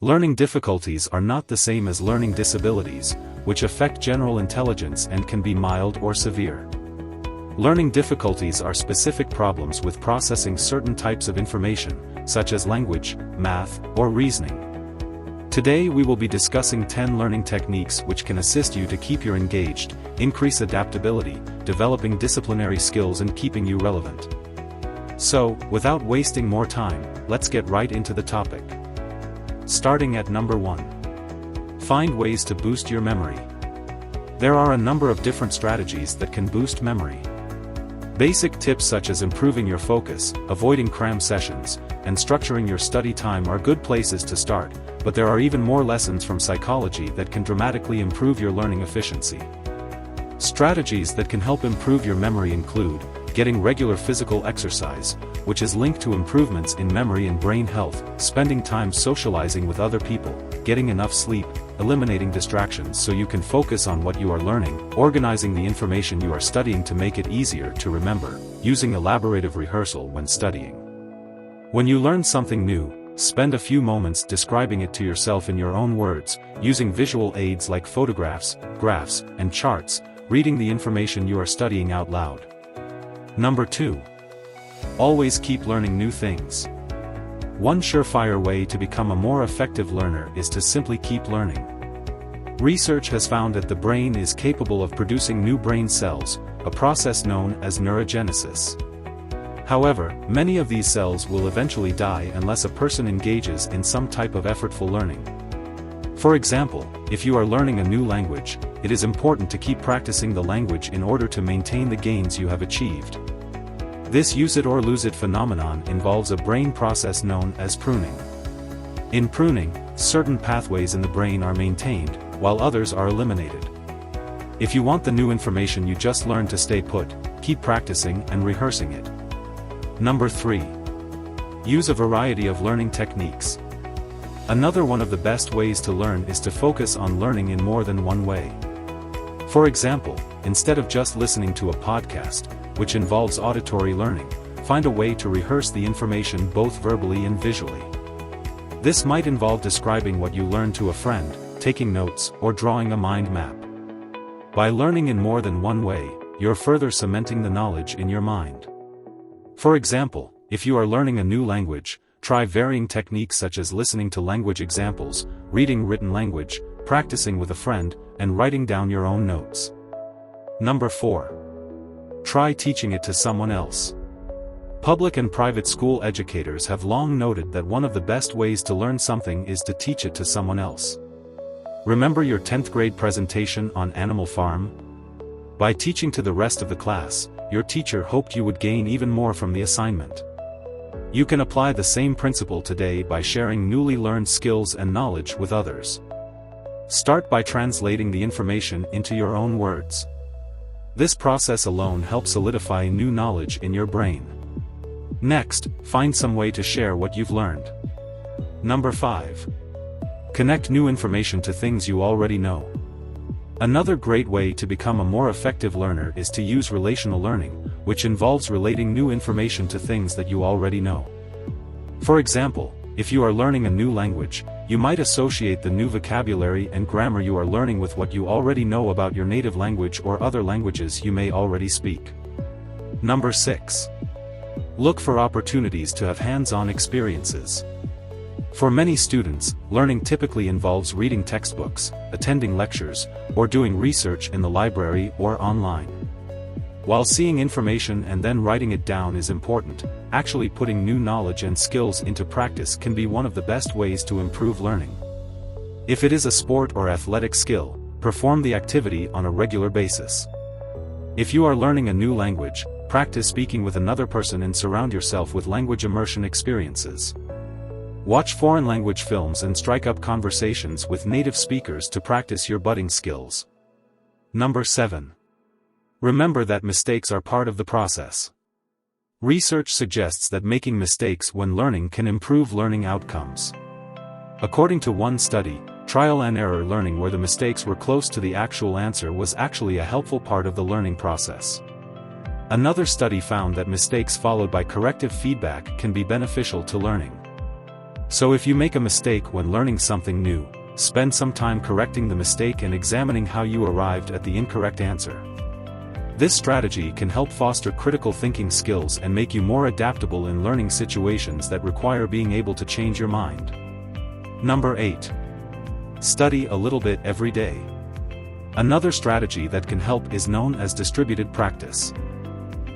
Learning difficulties are not the same as learning disabilities, which affect general intelligence and can be mild or severe. Learning difficulties are specific problems with processing certain types of information, such as language, math, or reasoning. Today we will be discussing 10 learning techniques which can assist you to keep you engaged, increase adaptability, developing disciplinary skills and keeping you relevant. So, without wasting more time, let's get right into the topic. Starting at number 1. Find ways to boost your memory. There are a number of different strategies that can boost memory. Basic tips such as improving your focus, avoiding cram sessions, and structuring your study time are good places to start, but there are even more lessons from psychology that can dramatically improve your learning efficiency. Strategies that can help improve your memory include getting regular physical exercise, which is linked to improvements in memory and brain health, spending time socializing with other people, getting enough sleep, eliminating distractions so you can focus on what you are learning, organizing the information you are studying to make it easier to remember, using elaborative rehearsal when studying. When you learn something new, spend a few moments describing it to yourself in your own words, using visual aids like photographs, graphs, and charts, reading the information you are studying out loud. Number 2. Always keep learning new things. One surefire way to become a more effective learner is to simply keep learning. Research has found that the brain is capable of producing new brain cells, a process known as neurogenesis. However, many of these cells will eventually die unless a person engages in some type of effortful learning. For example, if you are learning a new language, it is important to keep practicing the language in order to maintain the gains you have achieved. This use it or lose it phenomenon involves a brain process known as pruning. In pruning, certain pathways in the brain are maintained, while others are eliminated. If you want the new information you just learned to stay put, keep practicing and rehearsing it. Number 3. Use a variety of learning techniques. Another one of the best ways to learn is to focus on learning in more than one way. For example, instead of just listening to a podcast, which involves auditory learning, find a way to rehearse the information both verbally and visually. This might involve describing what you learned to a friend, taking notes, or drawing a mind map. By learning in more than one way, you're further cementing the knowledge in your mind. For example, if you are learning a new language, try varying techniques such as listening to language examples, reading written language, practicing with a friend, and writing down your own notes. Number 4. Try teaching it to someone else. Public and private school educators have long noted that one of the best ways to learn something is to teach it to someone else. Remember your 10th grade presentation on Animal Farm? By teaching to the rest of the class, your teacher hoped you would gain even more from the assignment. You can apply the same principle today by sharing newly learned skills and knowledge with others. Start by translating the information into your own words. This process alone helps solidify new knowledge in your brain. Next, find some way to share what you've learned. Number 5. Connect new information to things you already know. Another great way to become a more effective learner is to use relational learning, which involves relating new information to things that you already know. For example, if you are learning a new language, you might associate the new vocabulary and grammar you are learning with what you already know about your native language or other languages you may already speak. Number 6. Look for opportunities to have hands-on experiences. For many students, learning typically involves reading textbooks, attending lectures, or doing research in the library or online. While seeing information and then writing it down is important, actually putting new knowledge and skills into practice can be one of the best ways to improve learning. If it is a sport or athletic skill, perform the activity on a regular basis. If you are learning a new language, practice speaking with another person and surround yourself with language immersion experiences. Watch foreign language films and strike up conversations with native speakers to practice your budding skills. Number 7. Remember that mistakes are part of the process. Research suggests that making mistakes when learning can improve learning outcomes. According to one study, trial and error learning where the mistakes were close to the actual answer was actually a helpful part of the learning process. Another study found that mistakes followed by corrective feedback can be beneficial to learning. So if you make a mistake when learning something new, spend some time correcting the mistake and examining how you arrived at the incorrect answer. This strategy can help foster critical thinking skills and make you more adaptable in learning situations that require being able to change your mind. Number 8. Study a little bit every day. Another strategy that can help is known as distributed practice.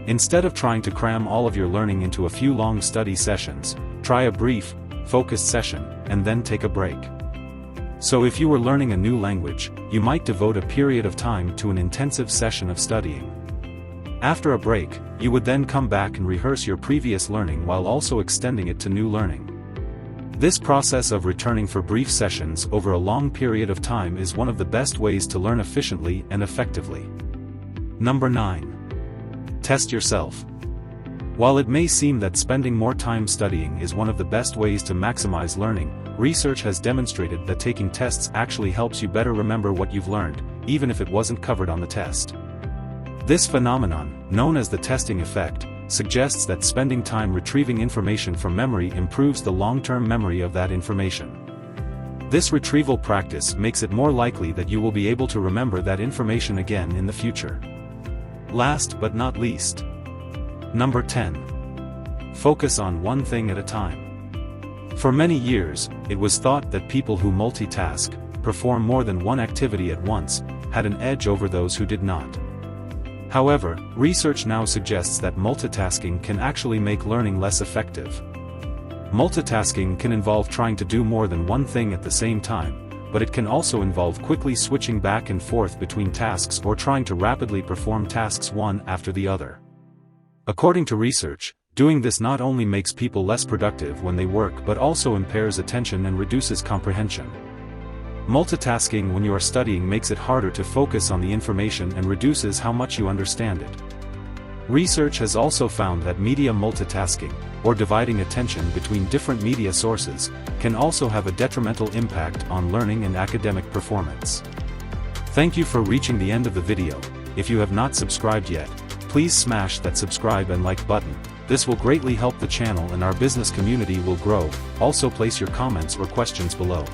Instead of trying to cram all of your learning into a few long study sessions, try a brief, focused session, and then take a break. So if you were learning a new language, you might devote a period of time to an intensive session of studying. After a break, you would then come back and rehearse your previous learning while also extending it to new learning. This process of returning for brief sessions over a long period of time is one of the best ways to learn efficiently and effectively. Number 9. Test yourself. While it may seem that spending more time studying is one of the best ways to maximize learning, research has demonstrated that taking tests actually helps you better remember what you've learned, even if it wasn't covered on the test. This phenomenon, known as the testing effect, suggests that spending time retrieving information from memory improves the long-term memory of that information. This retrieval practice makes it more likely that you will be able to remember that information again in the future. Last but not least. Number 10. Focus on one thing at a time. For many years, it was thought that people who multitask, perform more than one activity at once, had an edge over those who did not. However, research now suggests that multitasking can actually make learning less effective. Multitasking can involve trying to do more than one thing at the same time, but it can also involve quickly switching back and forth between tasks or trying to rapidly perform tasks one after the other. According to research, doing this not only makes people less productive when they work but also impairs attention and reduces comprehension. Multitasking when you are studying makes it harder to focus on the information and reduces how much you understand it. Research has also found that media multitasking, or dividing attention between different media sources, can also have a detrimental impact on learning and academic performance. Thank you for reaching the end of the video. If you have not subscribed yet, please smash that subscribe and like button. This will greatly help the channel and our business community will grow. Also place your comments or questions below.